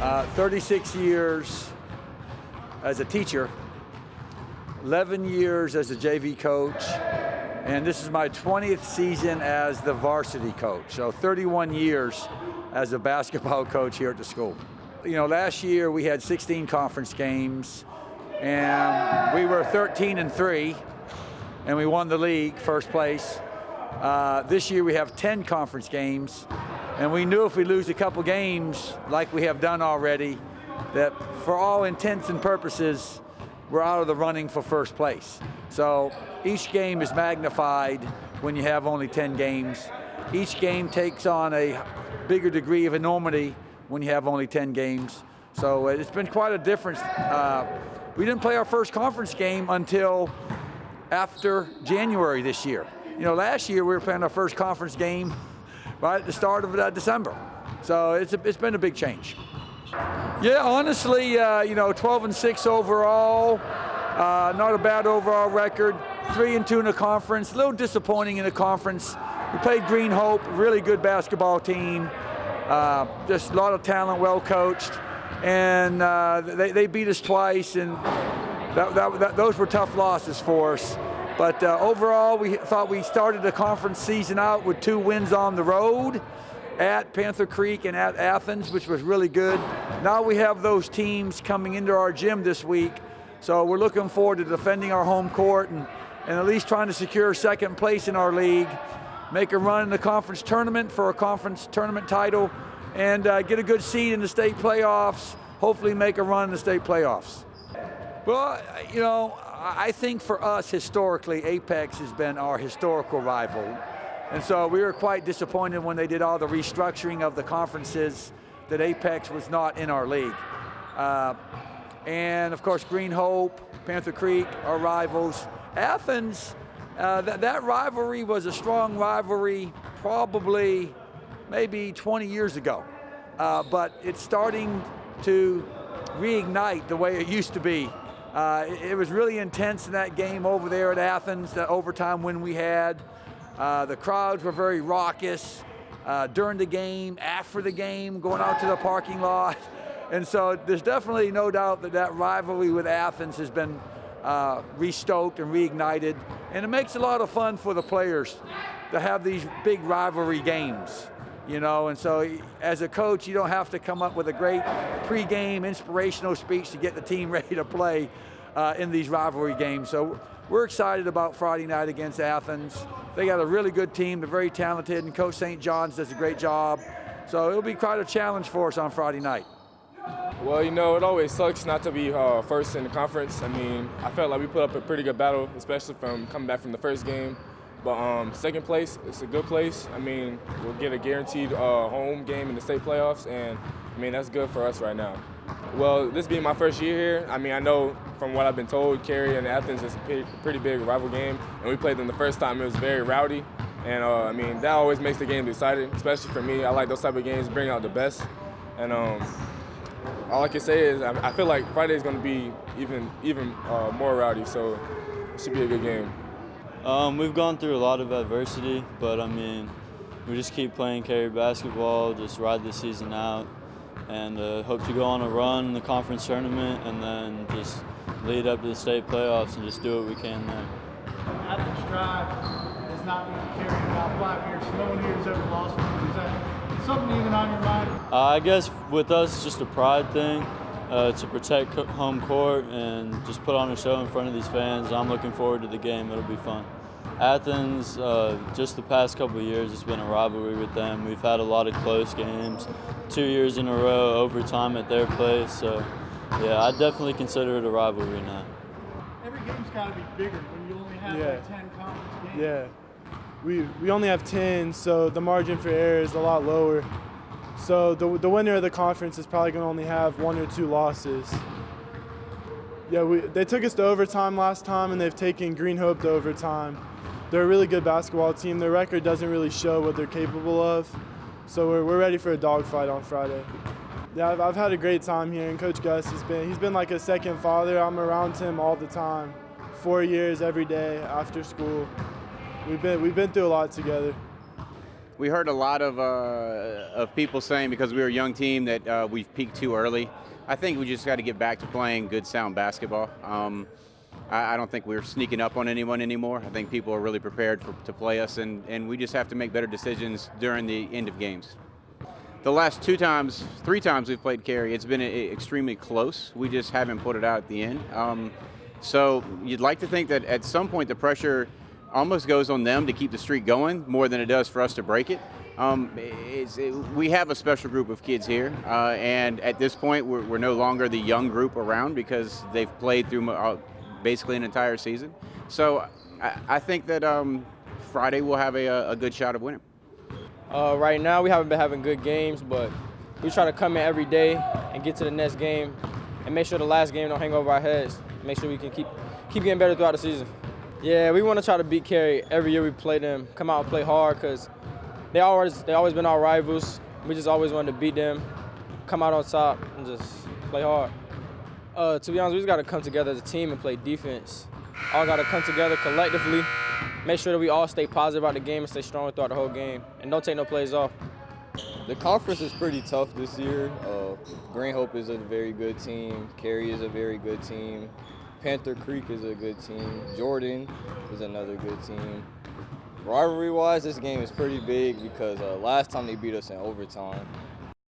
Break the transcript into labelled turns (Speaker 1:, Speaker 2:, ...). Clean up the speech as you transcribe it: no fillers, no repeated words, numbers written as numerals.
Speaker 1: 36 years as a teacher, 11 years as a JV coach, and this is my 20th season as the varsity coach. So 31 years as a basketball coach here at the school. You know, last year we had 16 conference games, and we were 13-3, and we won the league, first place. This year we have 10 conference games, and we knew if we lose a couple games, like we have done already, that for all intents and purposes, we're out of the running for first place. So each game is magnified when you have only 10 games. Each game takes on a bigger degree of enormity when you have only 10 games. So it's been quite a difference. We didn't play our first conference game until after January this year. You know, last year we were playing our first conference game right at the start of December. So it's been a big change. Yeah, honestly, you know, 12-6 overall, not a bad overall record. 3-2 in the conference, a little disappointing in the conference. We played Green Hope, really good basketball team, just a lot of talent, well coached, and they beat us twice, and those were tough losses for us. But overall, we thought we started the conference season out with 2 wins on the road, at Panther Creek and at Athens, which was really good. Now we have those teams coming into our gym this week, so we're looking forward to defending our home court and at least trying to secure second place in our league, make a run in the conference tournament for a conference tournament title, and get a good seed in the state playoffs, hopefully make a run in the state playoffs. Well, you know, I think for us historically, Apex has been our historical rival. And so we were quite disappointed when they did all the restructuring of the conferences that Apex was not in our league. And of course, Green Hope, Panther Creek, our rivals. Athens, that rivalry was a strong rivalry probably maybe 20 years ago. But it's starting to reignite the way it used to be. It was really intense in that game over there at Athens, that overtime win we had. The crowds were very raucous during the game, after the game, going out to the parking lot. And so there's definitely no doubt that rivalry with Athens has been restoked and reignited. And it makes a lot of fun for the players to have these big rivalry games, you know. And so as a coach, you don't have to come up with a great pre-game inspirational speech to get the team ready to play in these rivalry games. So we're excited about Friday night against Athens. They got a really good team, they're very talented, and Coach St. John's does a great job. So it'll be quite a challenge for us on Friday night.
Speaker 2: Well, you know, it always sucks not to be first in the conference. I mean, I felt like we put up a pretty good battle, especially from coming back from the first game. But second place, it's a good place. I mean, we'll get a guaranteed home game in the state playoffs, and I mean, that's good for us right now. Well, this being my first year here, I mean, I know from what I've been told, Cary and Athens is a pretty big rival game, and we played them the first time. It was very rowdy, and I mean, that always makes the game exciting, especially for me. I like those type of games, bring out the best, and all I can say is I feel like Friday is going to be even more rowdy, so it should be a good game.
Speaker 3: We've gone through a lot of adversity, but I mean, we just keep playing Cary basketball, just ride the season out, and hope to go on a run in the conference tournament, and then just lead up to the state playoffs and just do what we can there.
Speaker 4: Athens Drive has not been Cary in about 5 years. No one here has ever lost one. Is that something even on your mind?
Speaker 3: I guess with us, it's just a pride thing. To protect home court and just put on a show in front of these fans. I'm looking forward to the game. It'll be fun. Athens, just the past couple of years, it's been a rivalry with them. We've had a lot of close games, 2 years in a row, overtime at their place. So, yeah, I definitely consider it a rivalry now.
Speaker 4: Every game's got to be bigger when you only have like 10 conference games.
Speaker 5: Yeah, we only have 10, so the margin for error is a lot lower. So the winner of the conference is probably going to only have 1 or 2 losses. Yeah, they took us to overtime last time, and they've taken Green Hope to overtime. They're a really good basketball team. Their record doesn't really show what they're capable of. So we're ready for a dogfight on Friday. Yeah, I've had a great time here, and Coach Gus he's been like a second father. I'm around him all the time, 4 years every day after school. We've been through a lot together.
Speaker 6: We heard a lot of people saying because we were a young team that we've peaked too early. I think we just got to get back to playing good, sound basketball. I don't think we're sneaking up on anyone anymore. I think people are really prepared to play us, and we just have to make better decisions during the end of games. The last 3 times we've played Cary, it's been extremely close. We just haven't put it out at the end. So you'd like to think that at some point the pressure almost goes on them to keep the streak going more than it does for us to break it. We have a special group of kids here, and at this point we're no longer the young group around because they've played through basically an entire season. So I think that Friday we'll have a good shot of winning.
Speaker 7: Right now we haven't been having good games, but we try to come in every day and get to the next game and make sure the last game don't hang over our heads. Make sure we can keep getting better throughout the season. Yeah, we want to try to beat Cary every year we play them. Come out and play hard because they always been our rivals. We just always wanted to beat them, come out on top, and just play hard. To be honest, we just got to come together as a team and play defense. All got to come together collectively, make sure that we all stay positive about the game and stay strong throughout the whole game, and don't take no plays off.
Speaker 8: The conference is pretty tough this year. Green Hope is a very good team. Cary is a very good team. Panther Creek is a good team. Jordan is another good team. Rivalry-wise, this game is pretty big because last time they beat us in overtime.